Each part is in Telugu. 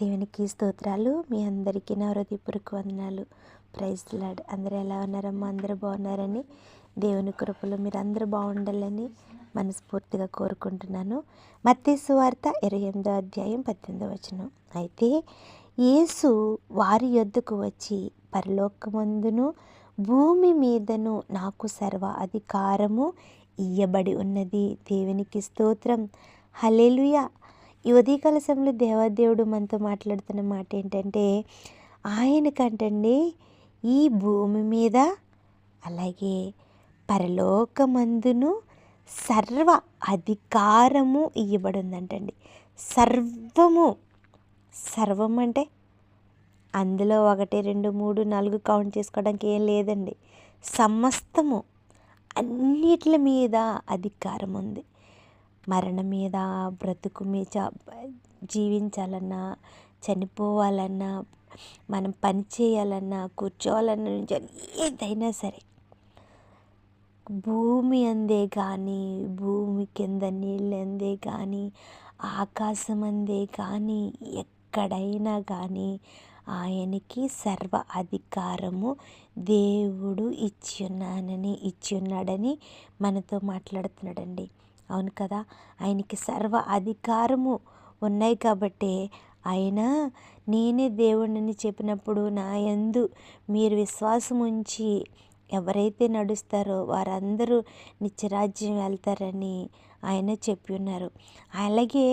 దేవునికి స్తోత్రాలు. మీ అందరికీ నా హృదయపూర్వక వందనాలు. Praise the lord. అందరూ ఎలా ఉన్నారమ్మా? అందరూ బాగున్నారని, దేవుని కృపలో మీరు అందరూ బాగుండాలని మనస్ఫూర్తిగా కోరుకుంటున్నాను. మత్తయి సువార్త 28వ అధ్యాయం 18వ వచనం. అయితే యేసు వారి యొద్దకు వచ్చి, పరలోకమందును భూమి మీదను నాకు సర్వ అధికారము ఇయ్యబడి ఉన్నది. దేవునికి స్తోత్రం. హల్లెలూయా. ఈ ఉదయకాల సమయంలో దేవాదేవుడు మనతో మాట్లాడుతున్న మాట ఏంటంటే, ఆయనకంటండి ఈ భూమి మీద అలాగే పరలోకమందును సర్వ అధికారము ఇవ్వబడి ఉందంటండి. సర్వము, సర్వం అంటే అందులో 1, 2, 3, 4 కౌంట్ చేసుకోవడానికి ఏం లేదండి. సమస్తము, అన్నిటి మీద అధికారం ఉంది. మరణం మీద, బ్రతుకు మీద, జీవించాలన్నా, చనిపోవాలన్నా, మనం పని చేయాలన్నా, కూర్చోవాలన్నా, ఏదైనా సరే భూమి అందే కానీ, భూమి కింద నీళ్ళు అందే కానీ, ఆకాశం అందే కానీ, ఎక్కడైనా కానీ ఆయనకి సర్వ అధికారము దేవుడు ఇచ్చి ఉన్నాడని మనతో మాట్లాడుతున్నాడండి. అవును కదా, ఆయనకి సర్వ అధికారము ఉన్నాయి కాబట్టి ఆయన నేనే దేవుడిని చెప్పినప్పుడు నా యందు మీరు విశ్వాసం ఉంచి ఎవరైతే నడుస్తారో వారందరూ నిత్యరాజ్యం వెళ్తారని ఆయన చెప్పి ఉన్నారు. అలాగే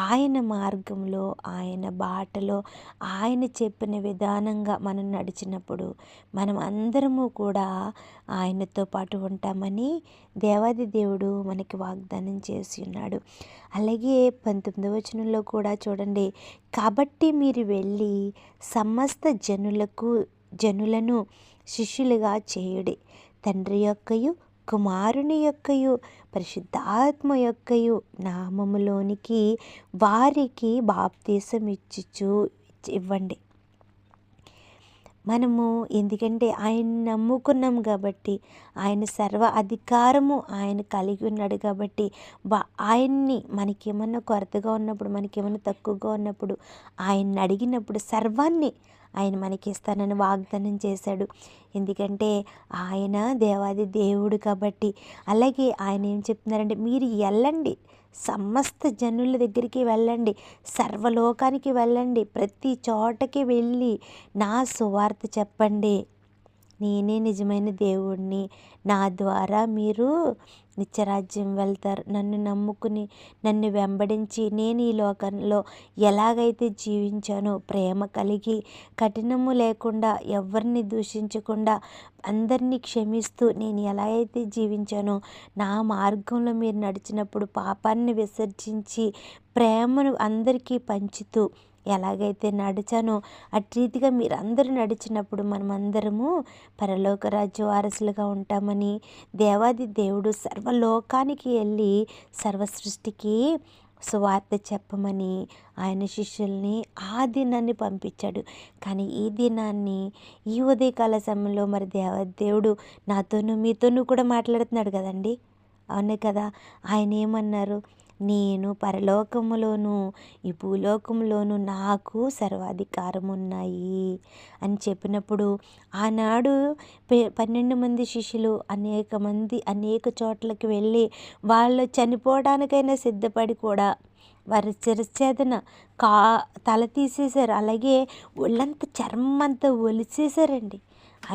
ఆయన మార్గంలో, ఆయన బాటలో, ఆయన చెప్పిన విధానంగా మనం నడిచినప్పుడు మనం అందరము కూడా ఆయనతో పాటు ఉంటామని దేవాది దేవుడు మనకి వాగ్దానం చేసి ఉన్నాడు. అలాగే 19వ వచనంలో కూడా చూడండి, కాబట్టి మీరు వెళ్ళి సమస్త జనులను శిష్యులుగా చేయుడి, తండ్రి యొక్కయు కుమారుని యొక్కయు పరిశుద్ధాత్మ యొక్కయు నామములోనికి వారికి బాప్తీసం ఇవ్వండి. మనము ఎందుకంటే ఆయన నమ్ముకున్నాం కాబట్టి, ఆయన సర్వ అధికారము ఆయన కలిగి ఉన్నాడు కాబట్టి, ఆయన్ని మనకేమన్నా కొరతగా ఉన్నప్పుడు, మనకేమన్నా తక్కువగా ఉన్నప్పుడు, ఆయన్ని అడిగినప్పుడు సర్వాన్ని ఆయన మనకి ఇస్తానని వాగ్దానం చేశాడు. ఎందుకంటే ఆయన దేవాది దేవుడు కాబట్టి. అలాగే ఆయన ఏం చెప్తున్నారంటే, మీరు వెళ్ళండి, సమస్త జనుల దగ్గరికి వెళ్ళండి, సర్వలోకానికి వెళ్ళండి, ప్రతి చోటకి వెళ్ళి నా సువార్త చెప్పండి. నేనే నిజమైన దేవుడిని, నా ద్వారా మీరు నిత్యరాజ్యం వెళ్తారు. నన్ను నమ్ముకుని, నన్ను వెంబడించి నేను ఈ లోకంలో ఎలాగైతే జీవించానో, ప్రేమ కలిగి, కఠినము లేకుండా, ఎవరిని దూషించకుండా, అందరినీ క్షమిస్తూ నేను ఎలా అయితే జీవించానో, నా మార్గంలో మీరు నడిచినప్పుడు పాపాన్ని విసర్జించి ప్రేమను అందరికీ పంచుతూ ఎలాగైతే నడిచానో అట్రీతిగా మీరందరూ నడిచినప్పుడు మనమందరము పరలోక రాజ్య వారసులుగా ఉంటామని దేవాది దేవుడు సర్వలోకానికి వెళ్ళి సర్వ సృష్టికి సువార్త చెప్పమని ఆయన శిష్యుల్ని ఆ దినాన్ని పంపించాడు. కానీ ఈ దినాన్ని, ఈ ఉదయకాల సమయంలో మరి దేవుడు నాతోనూ మీతోనూ కూడా మాట్లాడుతున్నాడు కదండి. అవునే కదా. ఆయన ఏమన్నారు? నేను పరలోకములోను ఈ భూలోకంలోను నాకు సర్వాధికారం ఉన్నాయి అని చెప్పినప్పుడు, ఆనాడు 12 మంది శిష్యులు అనేక చోట్లకి వెళ్ళి వాళ్ళు చనిపోవడానికైనా సిద్ధపడి కూడా వారి శిరచ్ఛేదన తల తీసేశారు. అలాగే ఒళ్ళంతా చర్మం అంతా ఒలిచేశారండి.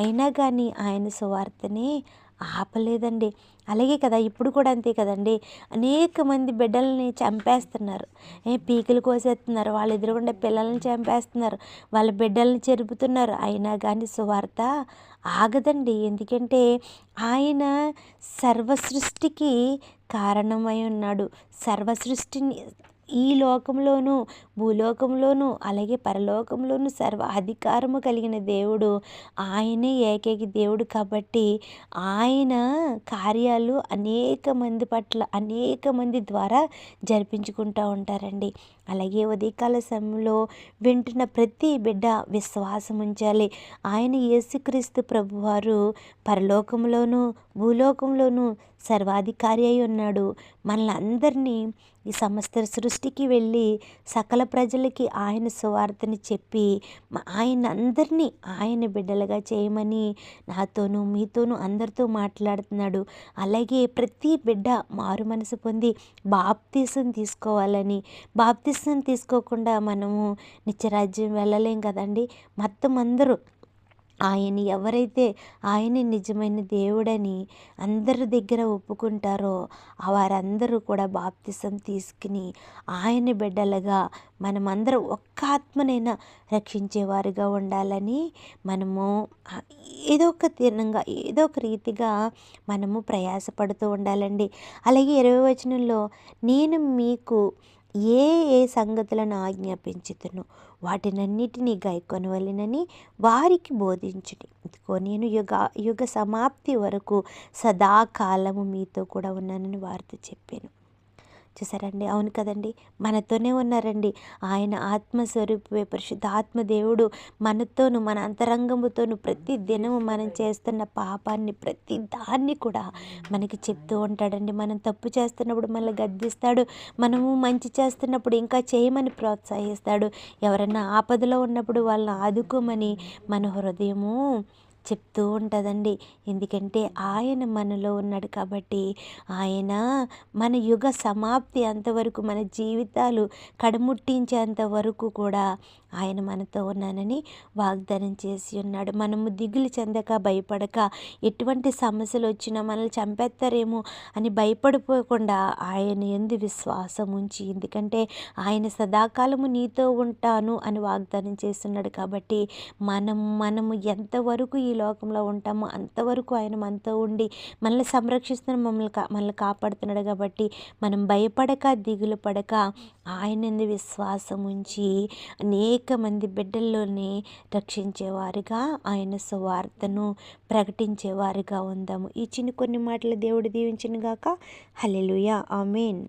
అయినా కానీ ఆయన సువార్తని ఆపలేదండి. అలాగే కదా, ఇప్పుడు కూడా అంతే కదండి. అనేక మంది బిడ్డల్ని చంపేస్తున్నారు, పీకలు కోసేస్తున్నారు, వాళ్ళ ఎదురుగుండా పిల్లల్ని చంపేస్తున్నారు, వాళ్ళ బిడ్డల్ని చెరుపుతున్నారు. అయినా కానీ సువార్త ఆగదండి. ఎందుకంటే ఆయన సర్వసృష్టికి కారణమై ఉన్నాడు. సర్వసృష్టిని ఈ లోకంలోనూ, భూలోకంలోనూ, అలాగే పరలోకంలోనూ సర్వ అధికారము కలిగిన దేవుడు ఆయనే ఏకైక దేవుడు కాబట్టి ఆయన కార్యాలు అనేక మంది ద్వారా జరిపించుకుంటూ ఉంటారండి. అలాగే ఉదయకాల సమయంలో వింటున్న ప్రతి బిడ్డ విశ్వాసం ఉంచాలి. ఆయన యేసుక్రీస్తు ప్రభువారు పరలోకంలోనూ భూలోకంలోనూ సర్వాధికారి అయి ఉన్నాడు. మనల్ని అందరినీ ఈ సమస్త సృష్టికి వెళ్ళి సకల ప్రజలకి ఆయన సువార్తని చెప్పి ఆయన అందరినీ ఆయన బిడ్డలుగా చేయమని నాతోనూ మీతోనూ అందరితో మాట్లాడుతున్నాడు. అలాగే ప్రతి బిడ్డ మారు మనసు పొంది బాప్తీసం తీసుకోవాలని, బాప్తీసం తీసుకోకుండా మనము నిత్యరాజ్యం వెళ్ళలేం కదండి. మొత్తం అందరూ ఎవరైతే ఆయన నిజమైన దేవుడని అందరి దగ్గర ఒప్పుకుంటారో వారందరూ కూడా బాప్తిసం తీసుకుని ఆయన బిడ్డలుగా మనమందరం ఒక్క ఆత్మనైనా రక్షించేవారుగా ఉండాలని మనము ఏదో ఒక తీర్ణంగా ఏదో ఒక రీతిగా మనము ప్రయాసపడుతూ ఉండాలండి. అలాగే 20వ వచనంలో నేను మీకు ఏ ఏ సంగతులను ఆజ్ఞాపించుతును వాటినన్నిటినీ గైకొనవలెనని వారికి బోధించుడి. ఇదిగో నేను యుగ సమాప్తి వరకు సదాకాలము మీతో కూడా ఉన్నానని వారితో చెప్పాను. చూసారండి, అవును కదండి, మనతోనే ఉన్నారండి. ఆయన ఆత్మస్వరూపే పరిశుద్ధ ఆత్మదేవుడు మనతోను మన అంతరంగముతోను ప్రతి దినము మనం చేస్తున్న పాపాన్ని ప్రతి దాన్ని కూడా మనకి చెప్తూ ఉంటాడండి. మనం తప్పు చేస్తున్నప్పుడు మనల్ని గద్దిస్తాడు, మనము మంచి చేస్తున్నప్పుడు ఇంకా చేయమని ప్రోత్సహిస్తాడు. ఎవరైనా ఆపదలో ఉన్నప్పుడు వాళ్ళని ఆదుకోమని మన హృదయము చెప్తూ ఉంటుందండి. ఎందుకంటే ఆయన మనలో ఉన్నాడు కాబట్టి ఆయన మన యుగ సమాప్తి అంతవరకు మన జీవితాలు కడముట్టించేంత వరకు కూడా ఆయన మనతో ఉన్నానని వాగ్దానం చేసి ఉన్నాడు. మనము దిగులు చెందక భయపడక ఎటువంటి సమస్యలు వచ్చినా మనల్ని చంపేస్తారేమో అని భయపడిపోకుండా ఆయన యందు విశ్వాసం ఉంచి, ఎందుకంటే ఆయన సదాకాలము నీతో ఉంటాను అని వాగ్దానం చేస్తున్నాడు కాబట్టి మనము ఎంతవరకు ఈ లోకంలో ఉంటామో అంతవరకు ఆయన మనతో ఉండి మనల్ని సంరక్షిస్తున్న మనల్ని కాపాడుతున్నాడు. కాబట్టి మనం భయపడక దిగులు పడక ఆయన యందు విశ్వాసం ఉంచి అనేక మంది బిడ్డల్లోనే రక్షించేవారుగా ఆయన సువార్తను ప్రకటించేవారుగా ఉందాము. ఈ చిన్న కొన్ని మాటలు దేవుడు దీవించును గాక. హల్లెలూయా, ఆమేన్.